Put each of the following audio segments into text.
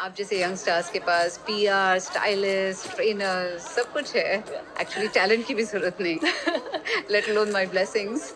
आप जैसे young stars के पास पीआर, स्टाइलिस्ट, ट्रेनर्स सब कुछ है. एक्चुअली टैलेंट की भी जरूरत नहीं. Let alone my blessings.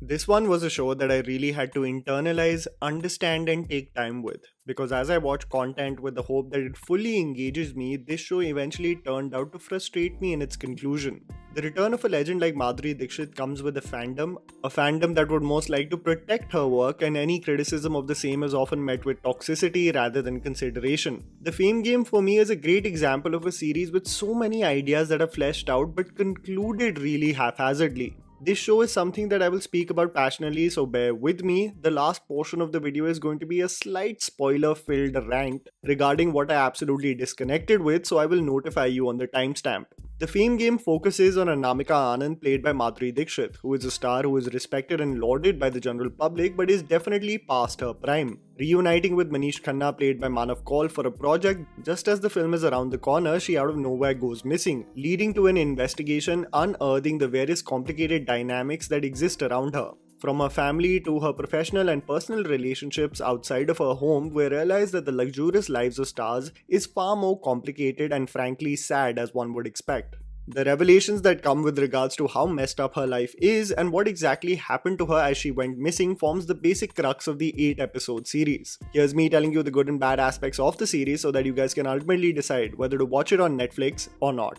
This one was a show that I really had to internalize, understand, and take time with. Because as I watched content with the hope that it fully engages me, this show eventually turned out to frustrate me in its conclusion. The return of a legend like Madhuri Dixit comes with a fandom that would most like to protect her work, and any criticism of the same is often met with toxicity rather than consideration. The Fame Game for me is a great example of a series with so many ideas that are fleshed out but concluded really haphazardly. This show is something that I will speak about passionately, so bear with me. The last portion of the video is going to be a slight spoiler-filled rant regarding what I absolutely disconnected with, so I will notify you on the timestamp. The Fame Game focuses on Anamika Anand, played by Madhuri Dixit, who is a star who is respected and lauded by the general public but is definitely past her prime. Reuniting with Manish Khanna, played by Manav Kaul, for a project just as the film is around the corner, she out of nowhere goes missing, leading to an investigation unearthing the various complicated dynamics that exist around her. From her family to her professional and personal relationships outside of her home, we realize that the luxurious lives of stars is far more complicated and frankly sad as one would expect. The revelations that come with regards to how messed up her life is and what exactly happened to her as she went missing forms the basic crux of the 8-episode series. Here's me telling you the good and bad aspects of the series so that you guys can ultimately decide whether to watch it on Netflix or not.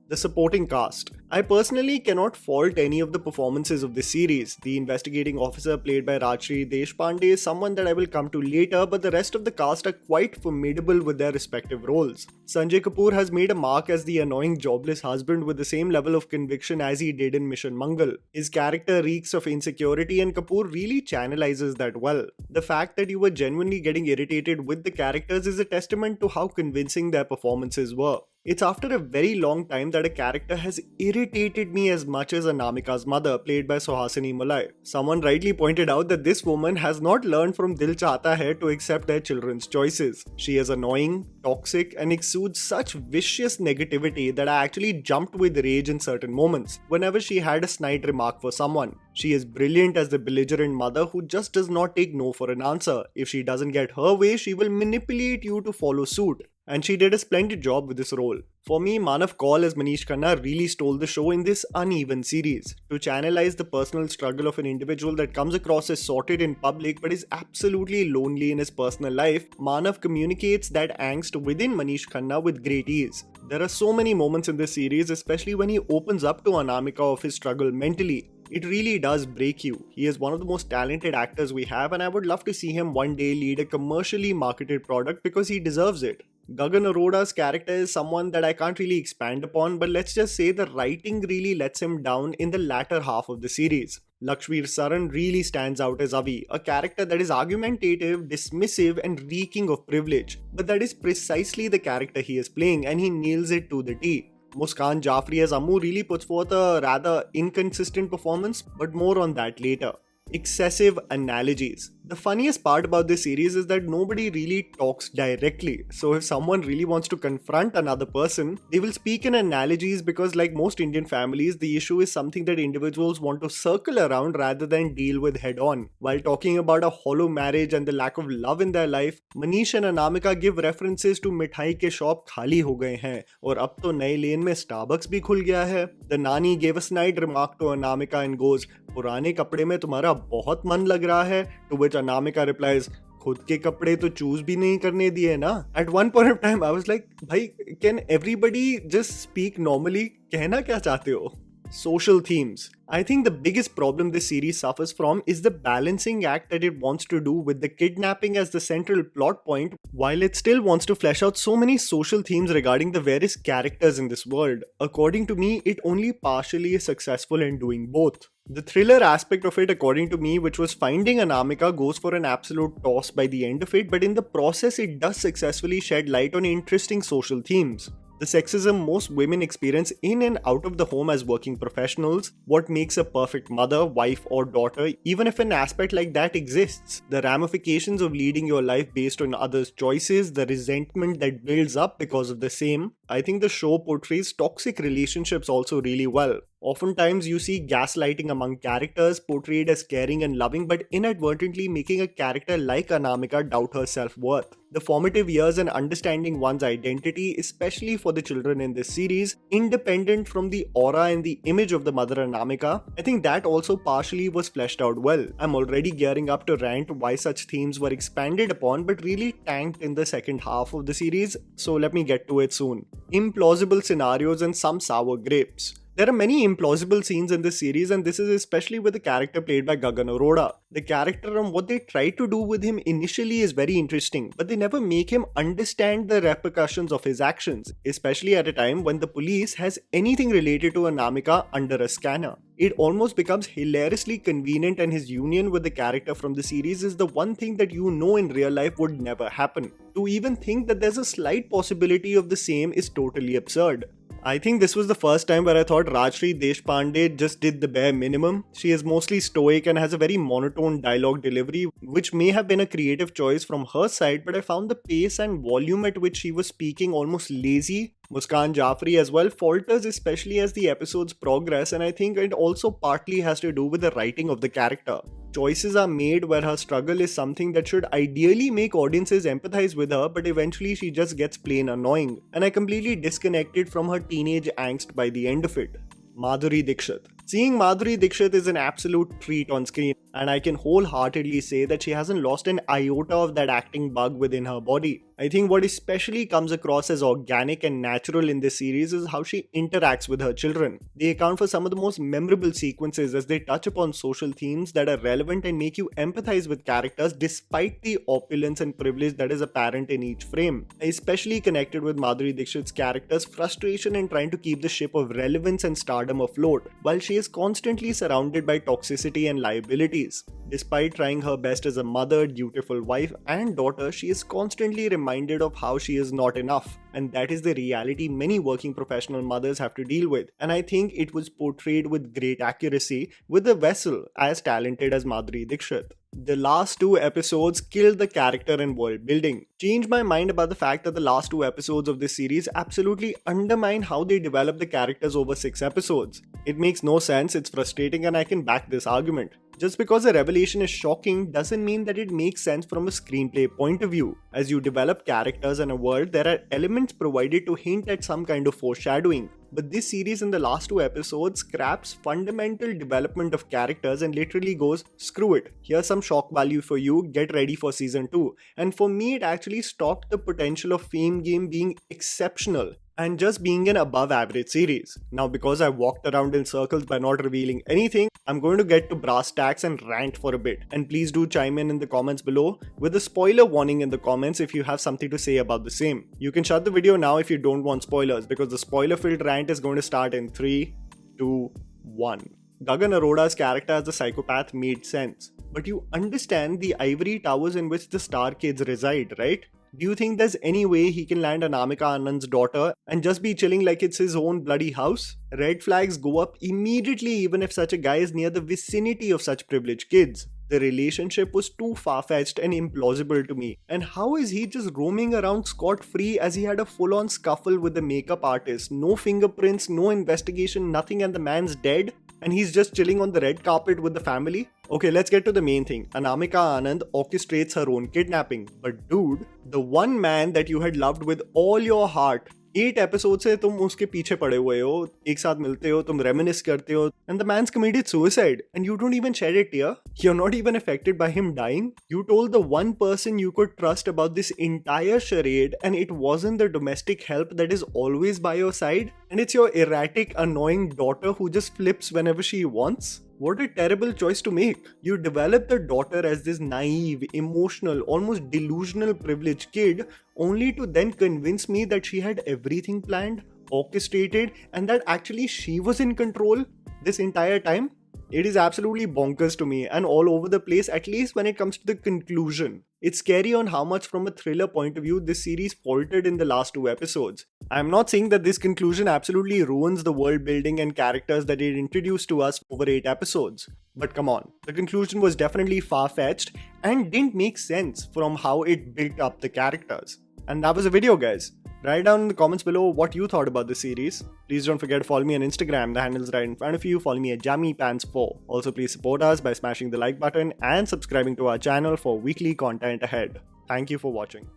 The supporting cast. I personally cannot fault any of the performances of this series. The investigating officer played by Rajshri Deshpande is someone that I will come to later, but the rest of the cast are quite formidable with their respective roles. Sanjay Kapoor has made a mark as the annoying jobless husband with the same level of conviction as he did in Mission Mangal. His character reeks of insecurity and Kapoor really channelizes that well. The fact that you were genuinely getting irritated with the characters is a testament to how convincing their performances were. It's after a very long time that a character has irritated me as much as Anamika's mother, played by Suhasini Mulay. Someone rightly pointed out that this woman has not learned from Dil Chahta Hai to accept their children's choices. She is annoying, toxic, and exudes such vicious negativity that I actually jumped with rage in certain moments whenever she had a snide remark for someone. She is brilliant as the belligerent mother who just does not take no for an answer. If she doesn't get her way, she will manipulate you to follow suit. And she did a splendid job with this role. For me, Manav Kaul as Manish Khanna really stole the show in this uneven series. To channelize the personal struggle of an individual that comes across as sorted in public but is absolutely lonely in his personal life, Manav communicates that angst within Manish Khanna with great ease. There are so many moments in this series, especially when he opens up to Anamika of his struggle mentally. It really does break you. He is one of the most talented actors we have, and I would love to see him one day lead a commercially marketed product because he deserves it. Gagan Arora's character is someone that I can't really expand upon, but let's just say the writing really lets him down in the latter half of the series. Lakshmir Saran really stands out as Avi, a character that is argumentative, dismissive, and reeking of privilege. But that is precisely the character he is playing, and he nails it to the T. Muskan Jaffrey as Ammu really puts forth a rather inconsistent performance, but more on that later. Excessive analogies. The funniest part about this series is that nobody really talks directly. So if someone really wants to confront another person, they will speak in analogies because, like most Indian families, the issue is something that individuals want to circle around rather than deal with head on. While talking about a hollow marriage and the lack of love in their life, Manish and Anamika give references to मिठाई के shop खाली हो गए हैं और अब तो नए लेन में Starbucks भी खुल गया है. The Nani gave a snide remark to Anamika and goes, पुराने कपड़े में तुम्हारा बहुत मन लग रहा है, to which Anamika replies, खुद के कपड़े तो चूज भी नहीं करने दिए ना. At one point of time I was like, भाई, can everybody just speak normally? कहना क्या चाहते हो? Social themes. I think the biggest problem this series suffers from is the balancing act that it wants to do with the kidnapping as the central plot point, while it still wants to flesh out so many social themes regarding the various characters in this world. According to me, it only partially is successful in doing both. The thriller aspect of it, according to me, which was finding Anamika, goes for an absolute toss by the end of it, but in the process it does successfully shed light on interesting social themes. the sexism most women experience in and out of the home as working professionals, what makes a perfect mother, wife, or daughter, even if an aspect like that exists, the ramifications of leading your life based on others' choices, the resentment that builds up because of the same. I think the show portrays toxic relationships also really well. Oftentimes, you see gaslighting among characters portrayed as caring and loving, but inadvertently making a character like Anamika doubt her self-worth. The formative years and understanding one's identity, especially for the children in this series, independent from the aura and the image of the mother Anamika, I think that also partially was fleshed out well. I'm already gearing up to rant why such themes were expanded upon but really tanked in the second half of the series, so let me get to it soon. Implausible scenarios and some sour grapes. There are many implausible scenes in this series, and this is especially with the character played by Gagan Arora. The character and what they try to do with him initially is very interesting, but they never make him understand the repercussions of his actions, especially at a time when the police has anything related to Anamika under a scanner. It almost becomes hilariously convenient, and his union with the character from the series is the one thing that you know in real life would never happen. To even think that there's a slight possibility of the same is totally absurd. I think this was the first time where I thought Rajshri Deshpande just did the bare minimum. She is mostly stoic and has a very monotone dialogue delivery, which may have been a creative choice from her side, but I found the pace and volume at which she was speaking almost lazy. Muskan Jaffrey as well falters, especially as the episodes progress, and I think it also partly has to do with the writing of the character. Choices are made where her struggle is something that should ideally make audiences empathize with her, but eventually she just gets plain annoying, and I completely disconnected from her teenage angst by the end of it. Madhuri Dixit. Seeing Madhuri Dixit is an absolute treat on screen, and I can wholeheartedly say that she hasn't lost an iota of that acting bug within her body. I think what especially comes across as organic and natural in this series is how she interacts with her children. They account for some of the most memorable sequences as they touch upon social themes that are relevant and make you empathize with characters despite the opulence and privilege that is apparent in each frame. I especially connected with Madhuri Dixit's character's frustration in trying to keep the ship of relevance and stardom afloat, while she is constantly surrounded by toxicity and liabilities. Despite trying her best as a mother, dutiful wife, and daughter, she is constantly reminded of how she is not enough, and that is the reality many working professional mothers have to deal with. And I think it was portrayed with great accuracy with a vessel as talented as Madhuri Dixit. The last two episodes killed the character and world building. Changed my mind about the fact that the last two episodes of this series absolutely undermine how they develop the characters over 6 episodes. It makes no sense, it's frustrating, and I can back this argument. Just because a revelation is shocking doesn't mean that it makes sense from a screenplay point of view. As you develop characters and a world, there are elements provided to hint at some kind of foreshadowing. But this series in the last 2 episodes scraps fundamental development of characters and literally goes, screw it, here's some shock value for you, get ready for season 2. And for me, it actually stopped the potential of Fame Game being exceptional and just being an above average series. Now, because I walked around in circles by not revealing anything, I'm going to get to brass tacks and rant for a bit. And please do chime in the comments below with a spoiler warning in the comments if you have something to say about the same. You can shut the video now if you don't want spoilers, because the spoiler filled rant is going to start in 3, 2, 1. Gagan Arora's character as a psychopath made sense, but you understand the ivory towers in which the star kids reside, right? Do you think there's any way he can land Anamika Anand's daughter and just be chilling like it's his own bloody house? Red flags go up immediately even if such a guy is near the vicinity of such privileged kids. The relationship was too far-fetched and implausible to me. And how is he just roaming around scot-free as he had a full-on scuffle with the makeup artist? No fingerprints, no investigation, nothing, and the man's dead? And he's just chilling on the red carpet with the family? Okay, let's get to the main thing. Anamika Anand orchestrates her own kidnapping. But dude, the one man that you had loved with all your heart, 8 episodes से तुम उसके पीछे पड़े हुए हो, एक साथ मिलते हो, तुम reminisce करते हो, and the man's committed suicide, and you don't even shed a tear. You're not even affected by him dying. You told the one person you could trust about this entire charade, and it wasn't the domestic help that is always by your side, and it's your erratic, annoying daughter who just flips whenever she wants. What a terrible choice to make. You develop the daughter as this naive, emotional, almost delusional privileged kid, only to then convince me that she had everything planned, orchestrated, and that actually she was in control this entire time. It is absolutely bonkers to me and all over the place, at least when it comes to the conclusion. It's scary on how much from a thriller point of view this series faltered in the last 2 episodes. I'm not saying that this conclusion absolutely ruins the world building and characters that it introduced to us over 8 episodes. But come on, the conclusion was definitely far-fetched and didn't make sense from how it built up the characters. And that was the video, guys. Write down in the comments below what you thought about this series. Please don't forget to follow me on Instagram, the handle is right in front of you. Follow me at JammyPants4. Also, please support us by smashing the like button and subscribing to our channel for weekly content ahead. Thank you for watching.